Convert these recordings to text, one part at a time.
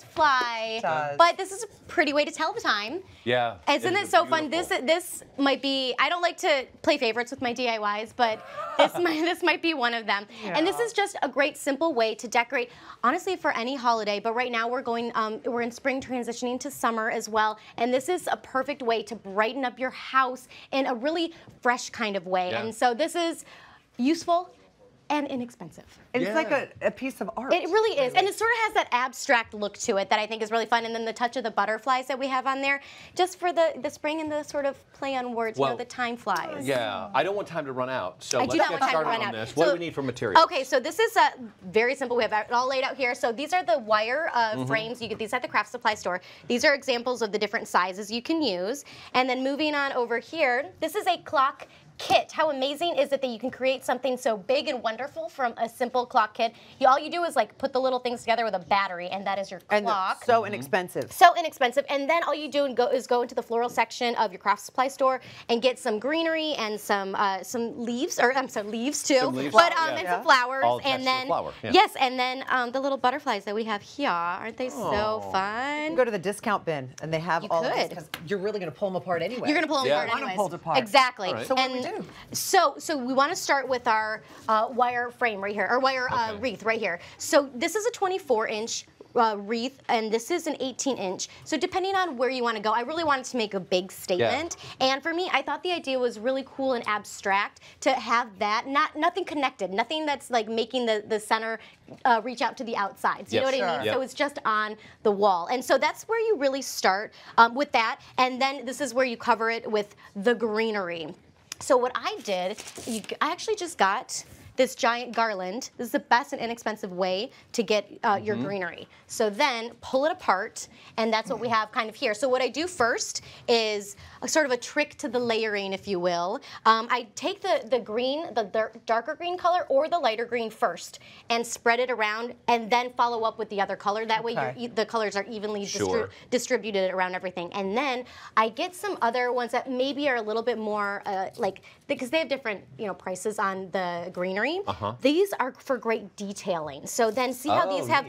does fly, but this is a pretty way to tell the time. Yeah. Isn't it so fun? This might be, I don't like to play favorites with my DIYs, but this might be one of them. Yeah. And this is just a great simple way to decorate, honestly, for any holiday, but right now we're going, we're in spring transitioning to summer as well, and this is a perfect way to brighten up your house in a really fresh kind of way. Yeah. And so this is useful and inexpensive. And it's like a piece of art. It really is. And it sort of has that abstract look to it that I think is really fun. And then the touch of the butterflies that we have on there, just for the spring and the sort of play on words, you know, the time flies. Yeah, I don't want time to run out. So let's get started on this. What do we need for materials? Okay, so this is very simple. We have it all laid out here. So these are the wire frames. You get these at the craft supply store. These are examples of the different sizes you can use. And then moving on over here, this is a clock kit. How amazing is it that you can create something so big and wonderful from a simple clock kit? All you do is like put the little things together with a battery, and that is your clock. And so inexpensive. So inexpensive. And then all you do is go into the floral section of your craft supply store and get some greenery and some leaves, or I'm sorry, leaves too, but and some flowers, and then yes, and then the little butterflies that we have here. Aren't they so fun? You can go to the discount bin, and they have all of these because you're really going to pull them apart anyway. You're going to pull them apart anyways. Pulled apart. Exactly. Right. So what do we do? So we want to start with our wire frame right here, or wire wreath right here. So this is a 24-inch wreath, and this is an 18-inch. So depending on where you want to go, I really wanted to make a big statement. Yeah. And for me, I thought the idea was really cool and abstract to have that, nothing connected, nothing that's like making the center reach out to the outsides. You know what I mean? Yep. So it's just on the wall. And so that's where you really start with that. And then this is where you cover it with the greenery. So what I did, I actually just got this giant garland. This is the best and inexpensive way to get your greenery. So then pull it apart, and that's what we have kind of here. So what I do first is a sort of a trick to the layering, if you will. I take the green, the darker green color or the lighter green first and spread it around, and then follow up with the other color. That way the colors are evenly distributed around everything. And then I get some other ones that maybe are a little bit more like, because they have different prices on the greenery. These are for great detailing. So then see how these have,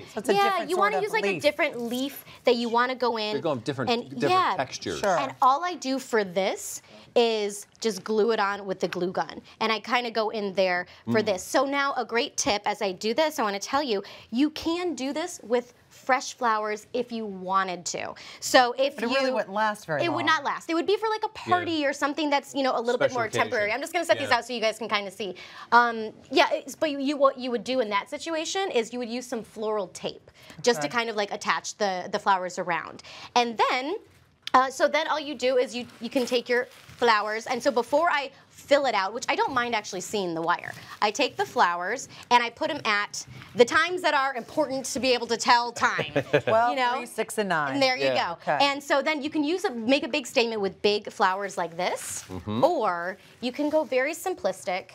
you want to use like a different leaf that you want to go in. You're going different textures. Sure. And all I do for this is just glue it on with the glue gun. And I kind of go in there for this. So now a great tip as I do this, I want to tell you, you can do this with fresh flowers if you wanted to. So if but it really wouldn't last very long. It would not last. It would be for like a party or something that's, a little bit more temporary. I'm just going to set these out so you guys can kind of see. But what you would do in that situation is you would use some floral tape just to kind of like attach the flowers around. And then, so then all you do is you can take your flowers, and so before I fill it out, which I don't mind actually seeing the wire, I take the flowers and I put them at the times that are important to be able to tell time. 12, 3, 6, and 9. And there you go. Okay. And so then you can make a big statement with big flowers like this, or you can go very simplistic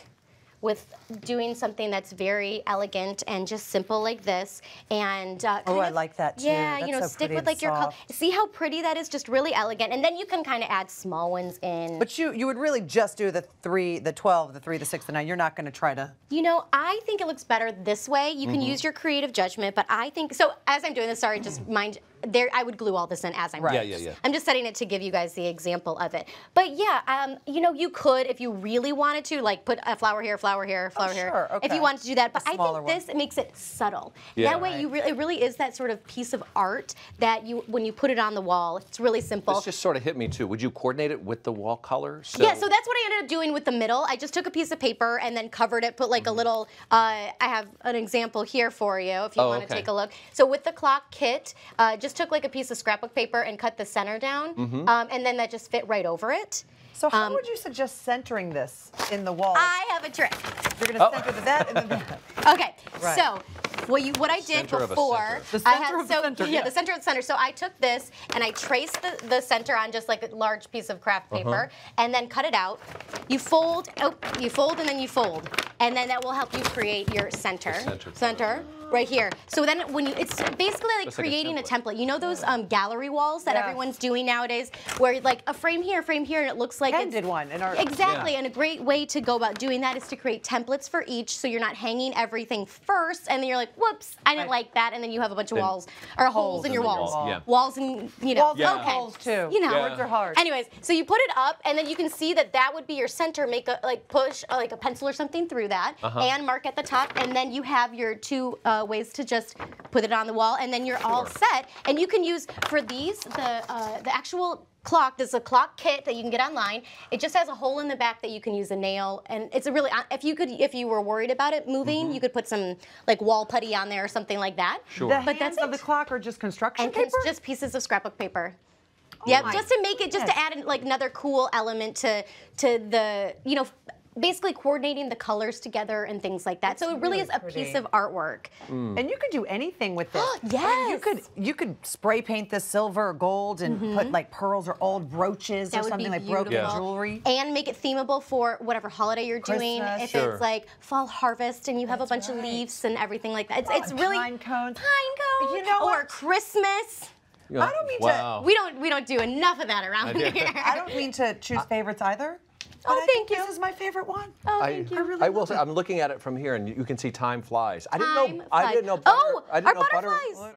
with doing something that's very elegant and just simple like this, and I like that too. Yeah, that's so stick with like your color. See how pretty that is? Just really elegant, and then you can kind of add small ones in. But you would really just do the 3, the 12, the 3, the 6, the 9. You're not going to try to. I think it looks better this way. You can use your creative judgment, but I think so. As I'm doing this, sorry, just mind. I would glue all this in as I'm doing this. I'm just setting it to give you guys the example of it. But yeah, you could, if you really wanted to, like put a flower here, flower here, flower here. Sure, okay. If you wanted to do that. But I think this makes it subtle. Yeah. That way, it really is that sort of piece of art that when you put it on the wall, it's really simple. This just sort of hit me too. Would you coordinate it with the wall color? Yeah, so that's what I ended up doing with the middle. I just took a piece of paper and then covered it, put like a little, I have an example here for you if you want to take a look. So with the clock kit, just took like a piece of scrapbook paper and cut the center down, and then that just fit right over it. So how would you suggest centering this in the wall? I have a trick. You're going to center that and then that. Okay, so what I did before, the center of the center. Yeah, the center of the center. So I took this and I traced the center on just like a large piece of craft paper, and then cut it out. You fold, and then you fold, and then that will help you create your center. Center. right here. So then it's basically like creating a template. You know those gallery walls that everyone's doing nowadays, where like a frame here, and it looks like Ken did one in our exactly. And a great way to go about doing that is to create templates for each, so you're not hanging everything first, and then you're like, whoops, I didn't like that, and then you have a bunch of walls or holes in your walls. Walls and walls and holes too. You know, words are hard. Anyways, so you put it up, and then you can see that would be your center. Make a push like a pencil or something through that, and mark at the top, and then you have your two ways to just put it on the wall, and then you're all set. And you can use for these the actual clock. There's a clock kit that you can get online. It just has a hole in the back that you can use a nail, and it's a really if you were worried about it moving, you could put some like wall putty on there or something like that. Sure. The hands of the clock are just construction paper? Just pieces of scrapbook paper. Yep, just to make it, to add like another cool element to the, basically coordinating the colors together and things like that. So it really is a piece of artwork. And you could do anything with this. Yes. I mean, you could spray paint this silver or gold and put like pearls or old brooches or something like broken jewelry. And make it themable for whatever holiday you're doing. If it's like fall harvest and you have a bunch of leaves and everything like that. It's really pine cones. Pine cones. You know or Christmas. I don't mean to. We don't do enough of that around here. I don't mean to choose favorites either. Oh, thank you. This is my favorite one. Oh, thank you. I will say, I'm looking at it from here, and you can see time flies. I didn't know. Oh, Butter, our butterflies.